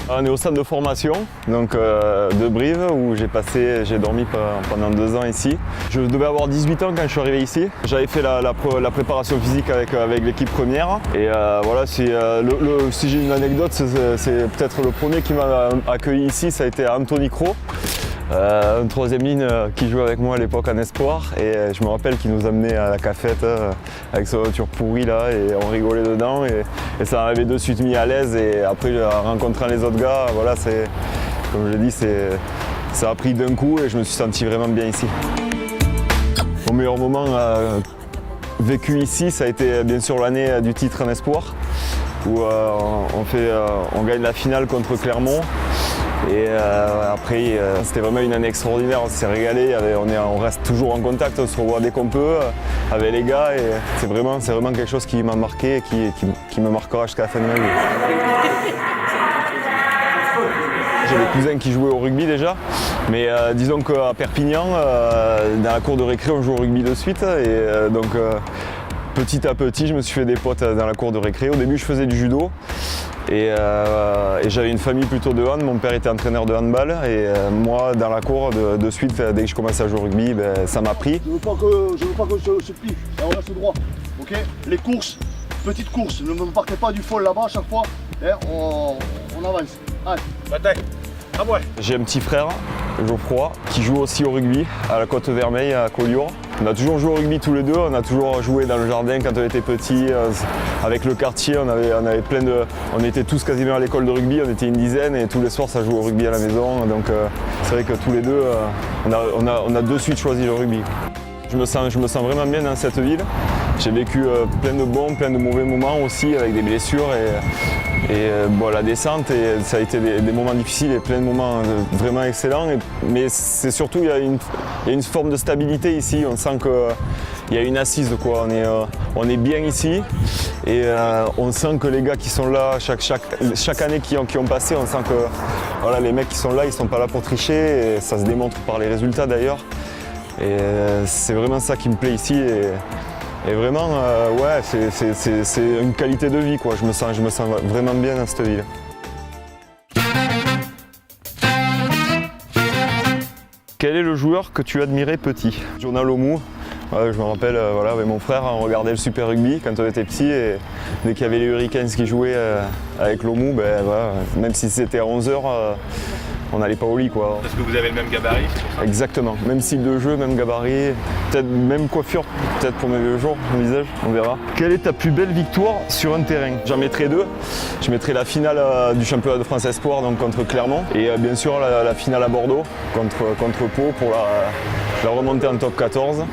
On est au centre de formation donc, de Brive où j'ai dormi pendant 2 ans ici. Je devais avoir 18 ans quand je suis arrivé ici. J'avais fait la préparation physique avec l'équipe première. Et voilà, si j'ai une anecdote, c'est peut-être le premier qui m'a accueilli ici, ça a été Anthony Cros. Un troisième ligne qui jouait avec moi à l'époque en espoir et je me rappelle qu'il nous amenait à la cafette avec sa voiture pourrie là et on rigolait dedans et ça m'avait de suite mis à l'aise et après en rencontrant les autres gars, voilà, c'est comme je l'ai dit, ça a pris d'un coup et je me suis senti vraiment bien ici. Mon meilleur moment vécu ici, ça a été bien sûr l'année du titre en espoir où on gagne la finale contre Clermont. Et après, c'était vraiment une année extraordinaire, on s'est régalé, on reste toujours en contact, on se revoit dès qu'on peut avec les gars et c'est vraiment quelque chose qui m'a marqué et qui me marquera jusqu'à la fin de ma vie. J'ai des cousins qui jouaient au rugby déjà, mais disons qu'à Perpignan, dans la cour de récré, on joue au rugby de suite et donc petit à petit, je me suis fait des potes dans la cour de récré. Au début, je faisais du judo. Et j'avais une famille plutôt de hand, mon père était entraîneur de handball et moi dans la cour de suite dès que je commençais à jouer au rugby, ça m'a pris. Je veux pas que je se plie, on reste droit, ok. Les courses, petites courses, ne me partez pas du fall là-bas à chaque fois, et on avance. Allez. Bataille. Ah ouais. J'ai un petit frère, Geoffroy, qui joue aussi au rugby à la Côte-Vermeille à Collioure. On a toujours joué au rugby tous les deux, on a toujours joué dans le jardin quand on était petits. Avec le quartier, on avait plein de. On était tous quasiment à l'école de rugby, on était une dizaine et tous les soirs ça jouait au rugby à la maison. Donc c'est vrai que tous les deux, on a de suite choisi le rugby. Je me sens vraiment bien dans cette ville. J'ai vécu plein de bons, plein de mauvais moments aussi avec des blessures et bon, la descente, et ça a été des moments difficiles et plein de moments vraiment excellents. Mais c'est surtout, il y a une forme de stabilité ici. On sent qu'il y a une assise, quoi. On est bien ici et on sent que les gars qui sont là chaque année qui ont passé, on sent que voilà, les mecs qui sont là, ils ne sont pas là pour tricher et ça se démontre par les résultats d'ailleurs. Et c'est vraiment ça qui me plaît ici. Et vraiment, ouais, c'est une qualité de vie, quoi. Je me sens vraiment bien dans cette ville. Quel est le joueur que tu admirais petit? Jonah Lomu. Ouais, je me rappelle, voilà, avec mon frère, on regardait le Super Rugby quand on était petit et dès qu'il y avait les Hurricanes qui jouaient avec Lomu, ben, voilà, même si c'était à 11h, on n'allait pas au lit, quoi. Parce que vous avez le même gabarit? Exactement, même style de jeu, même gabarit, peut-être même coiffure, peut-être pour mes vieux jours, mon visage, on verra. Quelle est ta plus belle victoire sur un terrain? J'en mettrai 2. Je mettrai la finale du championnat de France Espoir donc contre Clermont et bien sûr la finale à Bordeaux contre Pau pour la remontée en top 14.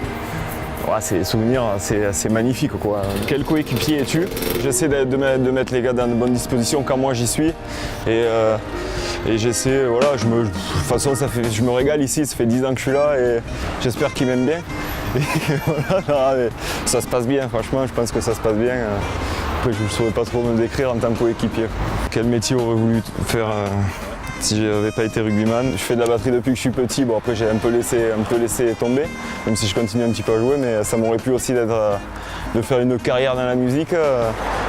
Ouais, c'est des souvenirs, c'est magnifique, quoi. Quel coéquipier es-tu? J'essaie de mettre les gars dans de bonnes dispositions quand moi j'y suis. Et j'essaie, voilà, de toute façon je me régale ici, ça fait 10 ans que je suis là et j'espère qu'ils m'aiment bien. Et voilà, ça se passe bien, franchement, je pense que ça se passe bien. Après, je ne saurais pas trop me décrire en tant que coéquipier. Quel métier aurais voulu faire si je n'avais pas été rugbyman? Je fais de la batterie depuis que je suis petit, bon après j'ai un peu laissé tomber, même si je continue un petit peu à jouer, mais ça m'aurait plu aussi de faire une carrière dans la musique.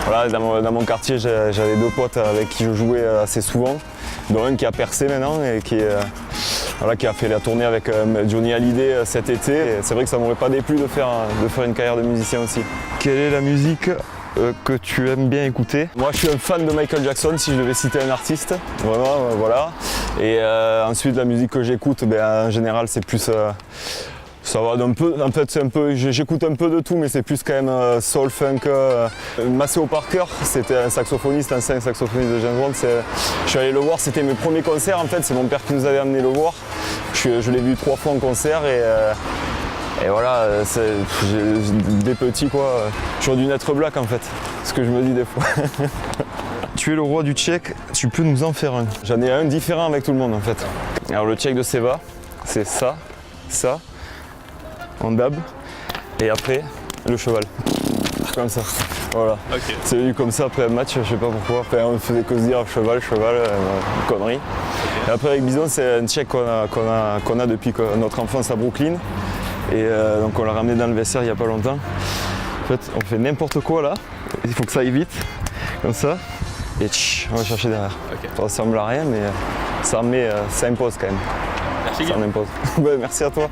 Voilà, dans mon quartier, j'avais 2 potes avec qui je jouais assez souvent, dont un qui a percé maintenant et qui a fait la tournée avec Johnny Hallyday cet été. Et c'est vrai que ça m'aurait pas déplu de faire une carrière de musicien aussi. Quelle est la musique que tu aimes bien écouter? Moi je suis un fan de Michael Jackson si je devais citer un artiste, vraiment voilà. Et ensuite la musique que j'écoute, en général c'est plus ça va d'un peu, en fait j'écoute un peu de tout mais c'est plus quand même soul, funk. Maceo Parker, c'était un saxophoniste, ancien saxophoniste de James Bond. Je suis allé le voir, c'était mes premiers concerts en fait, c'est mon père qui nous avait amené le voir. Je l'ai vu 3 fois en concert et voilà, des petits quoi, j'aurais dû naître black en fait, ce que je me dis des fois. Tu es le roi du tchèque, tu peux nous en faire un? J'en ai un différent avec tout le monde en fait. Alors le tchèque de Seva, c'est ça, en dab, et après le cheval, comme ça, voilà. Okay. C'est venu comme ça après un match, je sais pas pourquoi, après on ne faisait que se dire cheval, connerie. Okay. Et après avec Bison, c'est un tchèque qu'on a depuis notre enfance à Brooklyn. Et donc on l'a ramené dans le vestiaire il n'y a pas longtemps. En fait, on fait n'importe quoi là, il faut que ça aille vite, comme ça. Et on va chercher derrière. Ok. Ça ressemble à rien, mais ça impose quand même. Merci Ça Guy. en impose. Ouais, merci à toi.